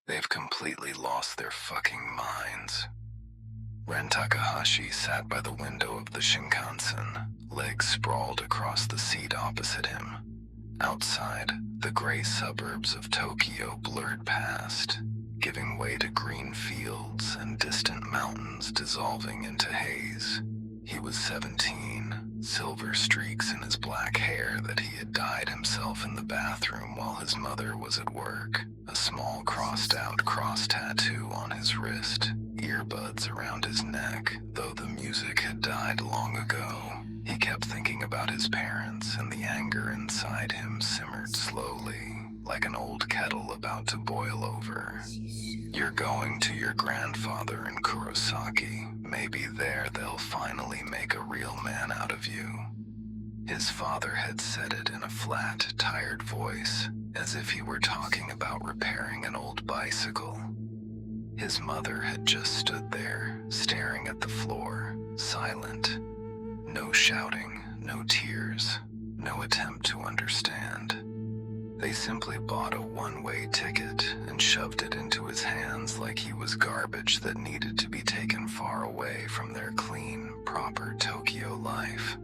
They've completely lost their fucking minds. Ren Takahashi sat by the window of the Shinkansen, legs sprawled across the seat opposite him. Outside, the gray suburbs of Tokyo blurred past, giving way to green fields and distant mountains dissolving into haze. He was 17, silver streaks in his black hair that he had dyed himself in the bathroom while his mother was at work, a small crossed-out cross tattoo on his wrist, earbuds around his neck, though the music had died long ago. He kept thinking about his parents, and the anger inside him simmered slowly, like an old kettle about to boil over. You're going to your grandfather in Kurosaki. Maybe there they'll finally make a real man out of you. His father had said it in a flat, tired voice, as if he were talking about repairing an old bicycle. His mother had just stood there, staring at the floor, silent. No shouting, no tears, no attempt to understand. They simply bought a one-way ticket and shoved it into his hands like he was garbage that needed to be taken far away from their clean, proper Tokyo life.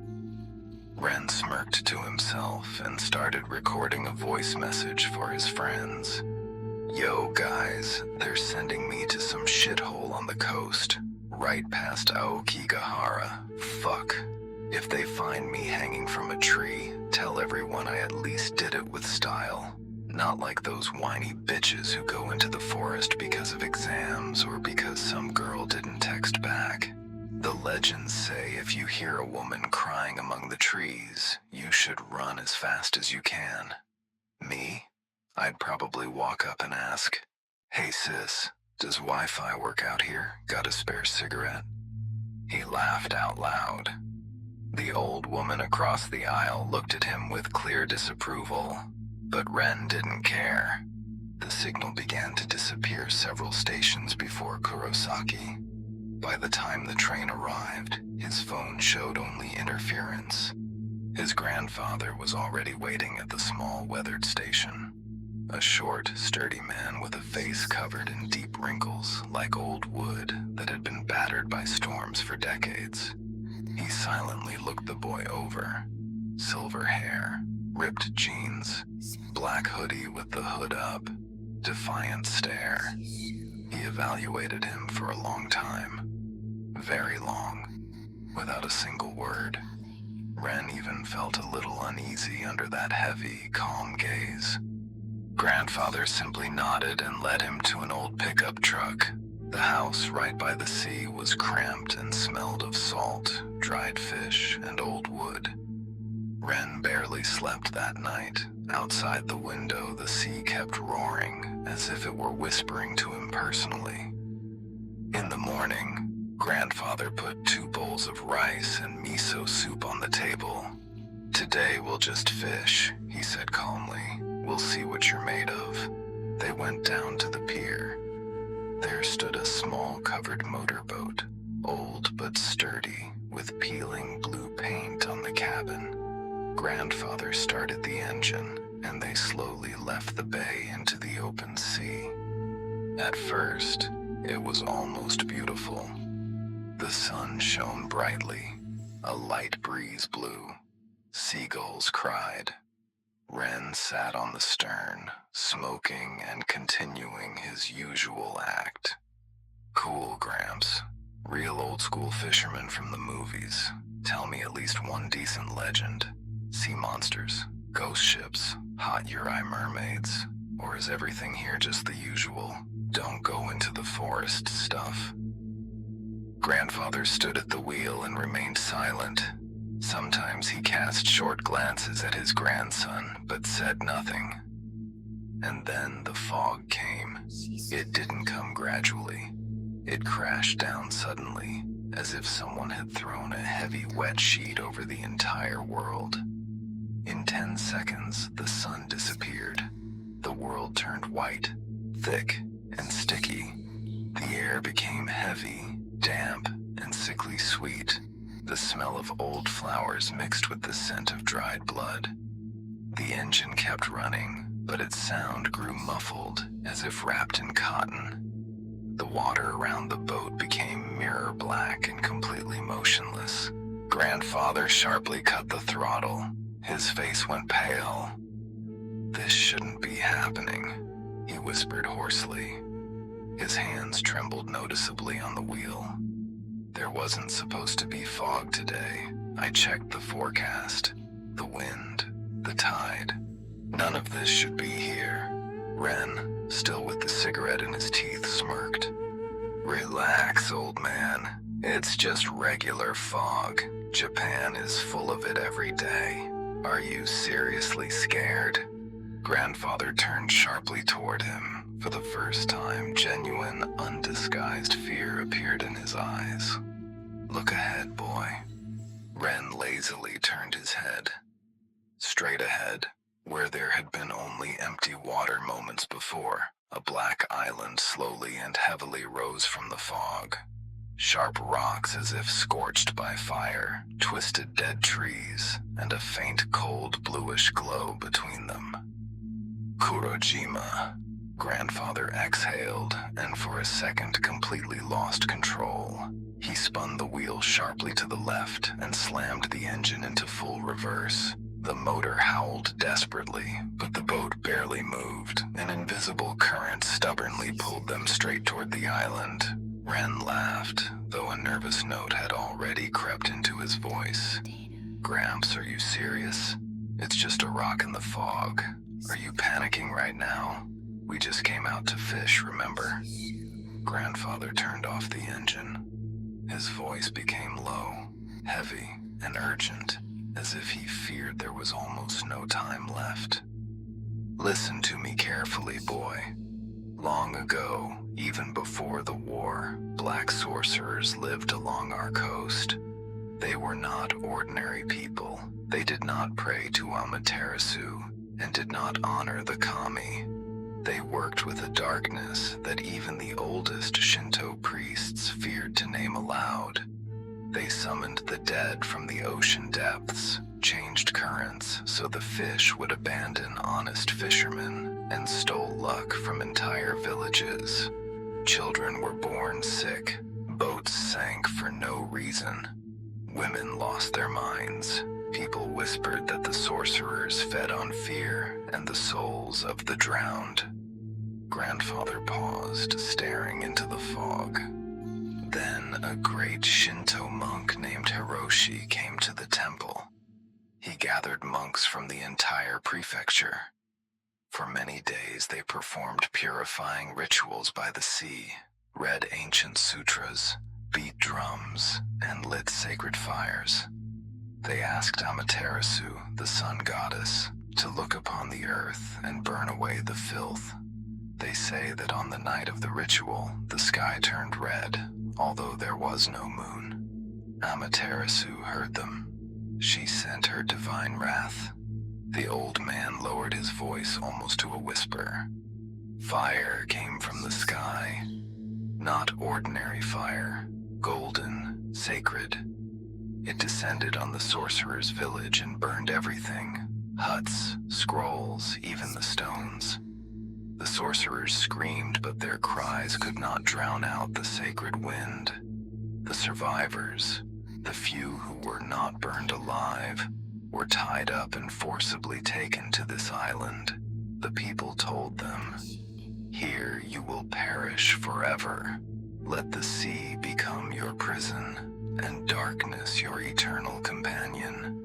Ren smirked to himself and started recording a voice message for his friends. Yo guys, they're sending me to some shithole on the coast, right past Aokigahara. Fuck. If they find me hanging from a tree, tell everyone I at least did it with style. Not like those whiny bitches who go into the forest because of exams or because some girl didn't text back. The legends say if you hear a woman crying among the trees, you should run as fast as you can. Me? I'd probably walk up and ask, "Hey sis, does Wi-Fi work out here? Got a spare cigarette?" He laughed out loud. The old woman across the aisle looked at him with clear disapproval, but Ren didn't care. The signal began to disappear several stations before Kurosaki. By the time the train arrived, his phone showed only interference. His grandfather was already waiting at the small weathered station. A short, sturdy man with a face covered in deep wrinkles, like old wood that had been battered by storms for decades. He silently looked the boy over. Silver hair, ripped jeans, black hoodie with the hood up, defiant stare. He evaluated him for a long time. Very long, without a single word. Ren even felt a little uneasy under that heavy, calm gaze. Grandfather simply nodded and led him to an old pickup truck. The house right by the sea was cramped and smelled of salt, dried fish, and old wood. Ren barely slept that night. Outside the window, the sea kept roaring, as if it were whispering to him personally. In the morning, Grandfather put 2 bowls of rice and miso soup on the table. "Today we'll just fish," he said calmly. "We'll see what you're made of." They went down to the pier. There stood a small covered motorboat, old but sturdy, with peeling blue paint on the cabin. Grandfather started the engine, and they slowly left the bay into the open sea. At first, it was almost beautiful. The sun shone brightly, a light breeze blew, seagulls cried. Ren sat on the stern, smoking and continuing his usual act. "Cool, Gramps. Real old-school fisherman from the movies. Tell me at least one decent legend. Sea monsters, ghost ships, hot Uri mermaids, or is everything here just the usual, don't go into the forest stuff?" Grandfather stood at the wheel and remained silent. Sometimes he cast short glances at his grandson, but said nothing. And then the fog came. It didn't come gradually. It crashed down suddenly, as if someone had thrown a heavy wet sheet over the entire world. In 10 seconds, the sun disappeared. The world turned white, thick, and sticky. The air became heavy, damp, and sickly sweet. The smell of old flowers mixed with the scent of dried blood. The engine kept running, but its sound grew muffled, as if wrapped in cotton. The water around the boat became mirror black and completely motionless. Grandfather sharply cut the throttle. His face went pale. "This shouldn't be happening," he whispered hoarsely. His hands trembled noticeably on the wheel. "There wasn't supposed to be fog today. I checked the forecast. The wind, the tide. None of this should be here." Ren, still with the cigarette in his teeth, smirked. "Relax, old man. It's just regular fog. Japan is full of it every day. Are you seriously scared?" Grandfather turned sharply toward him. For the first time, genuine, undisguised fear appeared in his eyes. "Look ahead, boy." Ren lazily turned his head. Straight ahead, where there had been only empty water moments before, a black island slowly and heavily rose from the fog. Sharp rocks as if scorched by fire, twisted dead trees, and a faint cold bluish glow between them. "Kurojima." Grandfather exhaled, and for a second completely lost control. He spun the wheel sharply to the left and slammed the engine into full reverse. The motor howled desperately, but the boat barely moved. An invisible current stubbornly pulled them straight toward the island. Ren laughed, though a nervous note had already crept into his voice. "Gramps, are you serious? It's just a rock in the fog. Are you panicking right now? We just came out to fish, remember?" Grandfather turned off the engine. His voice became low, heavy, and urgent, as if he feared there was almost no time left. "Listen to me carefully, boy. Long ago, even before the war, black sorcerers lived along our coast. They were not ordinary people. They did not pray to Amaterasu and did not honor the kami. They worked with a darkness that even the oldest Shinto priests feared to name aloud. They summoned the dead from the ocean depths, changed currents so the fish would abandon honest fishermen, and stole luck from entire villages. Children were born sick, boats sank for no reason. Women lost their minds. People whispered that the sorcerers fed on fear and the souls of the drowned." Grandfather paused, staring into the fog. Then a great Shinto monk named Hiroshi came to the temple. He gathered monks from the entire prefecture. For many days they performed purifying rituals by the sea, read ancient sutras, beat drums, and lit sacred fires. They asked Amaterasu, the sun goddess, to look upon the earth and burn away the filth. They say that on the night of the ritual, the sky turned red, although there was no moon. Amaterasu heard them. She sent her divine wrath. The old man lowered his voice almost to a whisper. Fire came from the sky. Not ordinary fire, golden, sacred. It descended on the sorcerer's village and burned everything. Huts, scrolls, even the stones. The sorcerers screamed, but their cries could not drown out the sacred wind. The survivors, the few who were not burned alive, were tied up and forcibly taken to this island. The people told them, "Here you will perish forever. Let the sea become your prison, and darkness your eternal companion."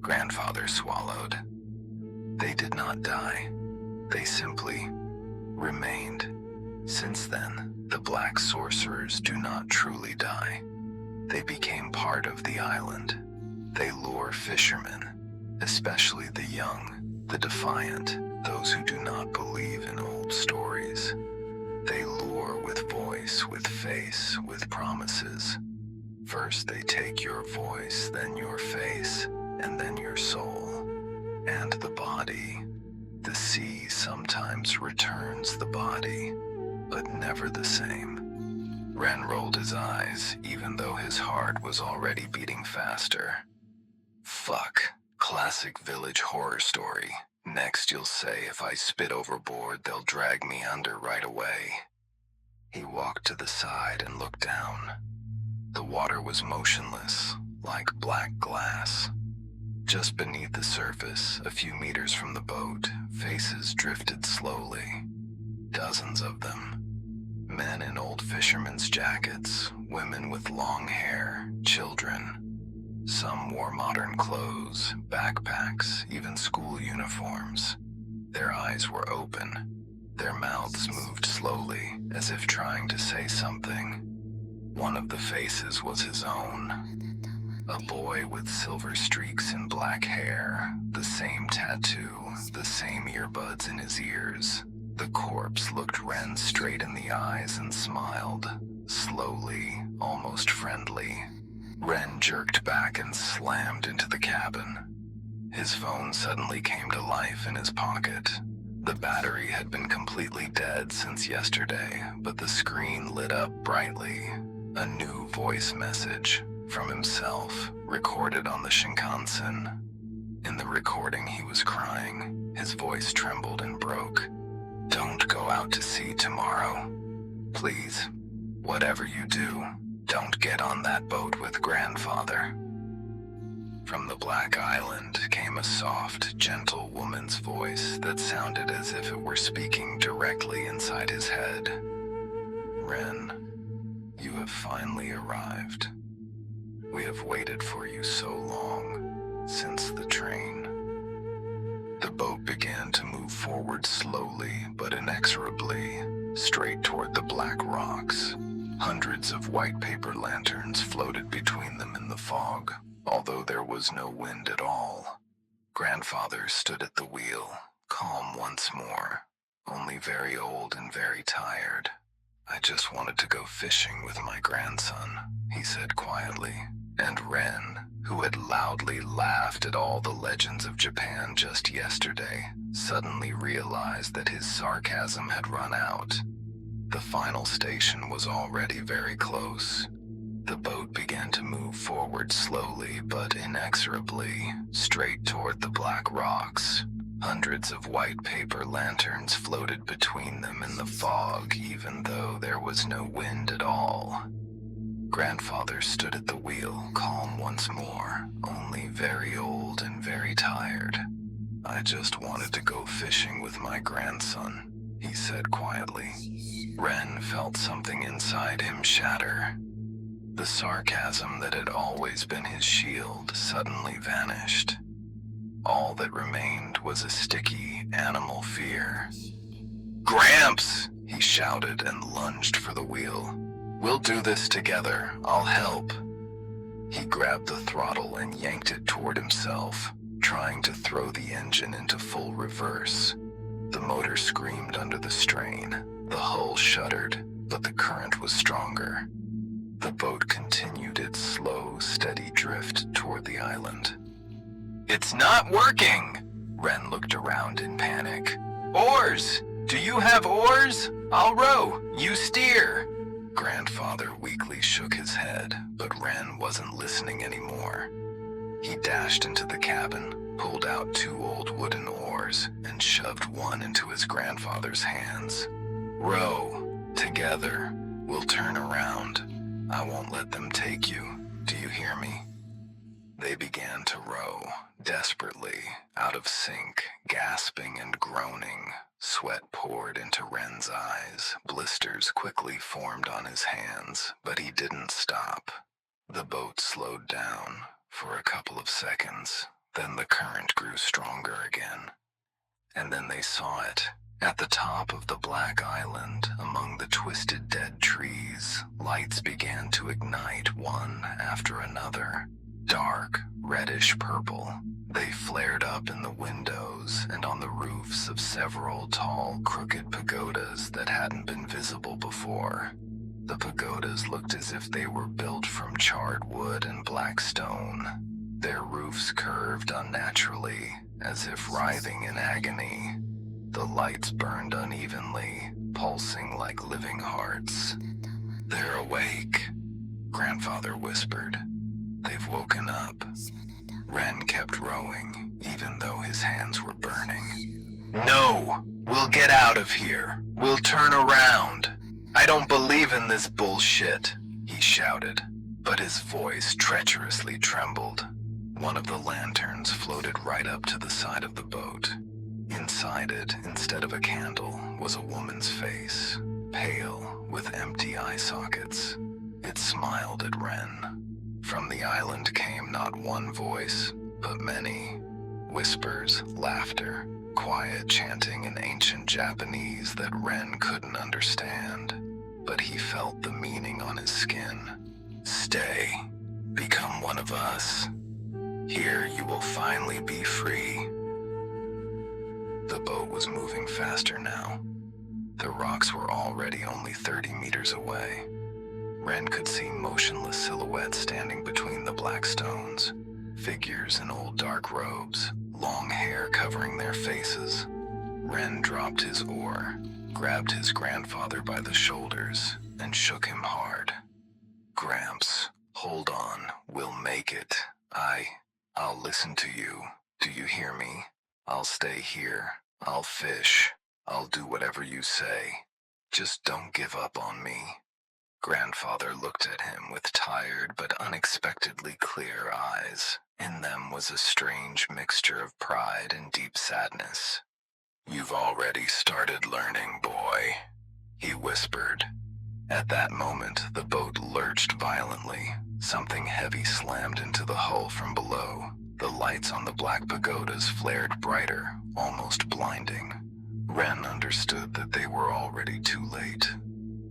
Grandfather swallowed. They did not die. They simply remained. Since then, the black sorcerers do not truly die. They became part of the island. They lure fishermen, especially the young, the defiant, those who do not believe in old stories. They lure with voice, with face, with promises. First they take your voice, then your face, and then your soul, and the body. The sea sometimes returns the body, but never the same. Ren rolled his eyes, even though his heart was already beating faster. Fuck. Classic village horror story. Next you'll say if I spit overboard, they'll drag me under right away." He walked to the side and looked down. The water was motionless, like black glass. Just beneath the surface, a few meters from the boat, faces drifted slowly. Dozens of them. Men in old fishermen's jackets, women with long hair, children. Some wore modern clothes, backpacks, even school uniforms. Their eyes were open. Their mouths moved slowly, as if trying to say something. One of the faces was his own. A boy with silver streaks in black hair, the same tattoo, the same earbuds in his ears. The corpse looked Ren straight in the eyes and smiled, slowly, almost friendly. Ren jerked back and slammed into the cabin. His phone suddenly came to life in his pocket. The battery had been completely dead since yesterday, but the screen lit up brightly. A new voice message from himself, recorded on the Shinkansen. In the recording he was crying. His voice trembled and broke. "Don't go out to sea tomorrow. Please, whatever you do, don't get on that boat with grandfather." From the Black Island came a soft, gentle woman's voice that sounded as if it were speaking directly inside his head. "Ren, you have finally arrived. We have waited for you so long, since the train." The boat began to move forward slowly but inexorably, straight toward the black rocks. Hundreds of white paper lanterns floated between them in the fog, although there was no wind at all. Grandfather stood at the wheel, calm once more, only very old and very tired. "I just wanted to go fishing with my grandson," he said quietly. And Ren, who had loudly laughed at all the legends of Japan just yesterday, suddenly realized that his sarcasm had run out. The final station was already very close. The boat began to move forward slowly but inexorably, straight toward the black rocks. Hundreds of white paper lanterns floated between them in the fog, even though there was no wind at all. Grandfather stood at the wheel, calm once more, only very old and very tired. "I just wanted to go fishing with my grandson," he said quietly. Ren felt something inside him shatter. The sarcasm that had always been his shield suddenly vanished. All that remained was a sticky, animal fear. "Gramps!" he shouted and lunged for the wheel. "We'll do this together. I'll help." He grabbed the throttle and yanked it toward himself, trying to throw the engine into full reverse. The motor screamed under the strain. The hull shuddered, but the current was stronger. The boat continued its slow, steady drift toward the island. "It's not working!" Ren looked around in panic. "Oars! Do you have oars? I'll row. You steer." Grandfather weakly shook his head, but Ren wasn't listening anymore. He dashed into the cabin, pulled out 2 old wooden oars, and shoved one into his grandfather's hands. "Row. Together. We'll turn around. I won't let them take you. Do you hear me?" They began to row, desperately, out of sync, gasping and groaning. Sweat poured into Ren's eyes. Blisters quickly formed on his hands, but he didn't stop. The boat slowed down for a couple of seconds. Then the current grew stronger again. And then they saw it. At the top of the Black Island, among the twisted dead trees, lights began to ignite one after another. Dark, reddish purple. They flared up in the windows and on the roofs of several tall, crooked pagodas that hadn't been visible before. The pagodas looked as if they were built from charred wood and black stone. Their roofs curved unnaturally, as if writhing in agony. The lights burned unevenly, pulsing like living hearts. "They're awake," Grandfather whispered. "They've woken up." Ren kept rowing, even though his hands were burning. "No! We'll get out of here! We'll turn around! I don't believe in this bullshit!" he shouted, but his voice treacherously trembled. One of the lanterns floated right up to the side of the boat. Inside it, instead of a candle, was a woman's face, pale, with empty eye sockets. It smiled at Ren. From the island came not one voice, but many. Whispers, laughter, quiet chanting in ancient Japanese that Ren couldn't understand, but he felt the meaning on his skin. "Stay. Become one of us. Here you will finally be free." The boat was moving faster now. The rocks were already only 30 meters away. Ren could see motionless silhouettes standing between the black stones, figures in old dark robes, long hair covering their faces. Ren dropped his oar, grabbed his grandfather by the shoulders, and shook him hard. "Gramps, hold on, we'll make it. I'll listen to you. Do you hear me? I'll stay here. I'll fish. I'll do whatever you say. Just don't give up on me." Grandfather looked at him with tired but unexpectedly clear eyes. In them was a strange mixture of pride and deep sadness. "You've already started learning, boy," he whispered. At that moment, the boat lurched violently. Something heavy slammed into the hull from below. The lights on the black pagodas flared brighter, almost blinding. Ren understood that they were already too late.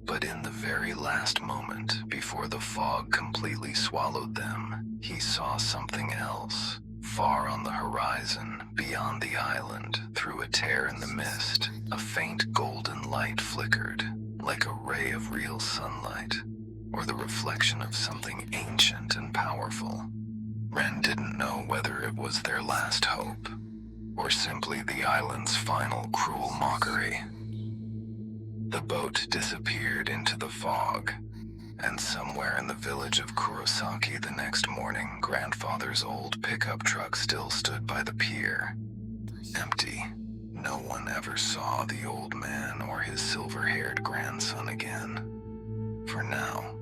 But in the very last moment, before the fog completely swallowed them, he saw something else. Far on the horizon, beyond the island, through a tear in the mist, a faint golden light flickered, like a ray of real sunlight, or the reflection of something ancient and powerful. Ren didn't know whether it was their last hope, or simply the island's final cruel mockery. The boat disappeared into the fog, and somewhere in the village of Kurosaki the next morning, Grandfather's old pickup truck still stood by the pier. Empty. No one ever saw the old man or his silver-haired grandson again. For now.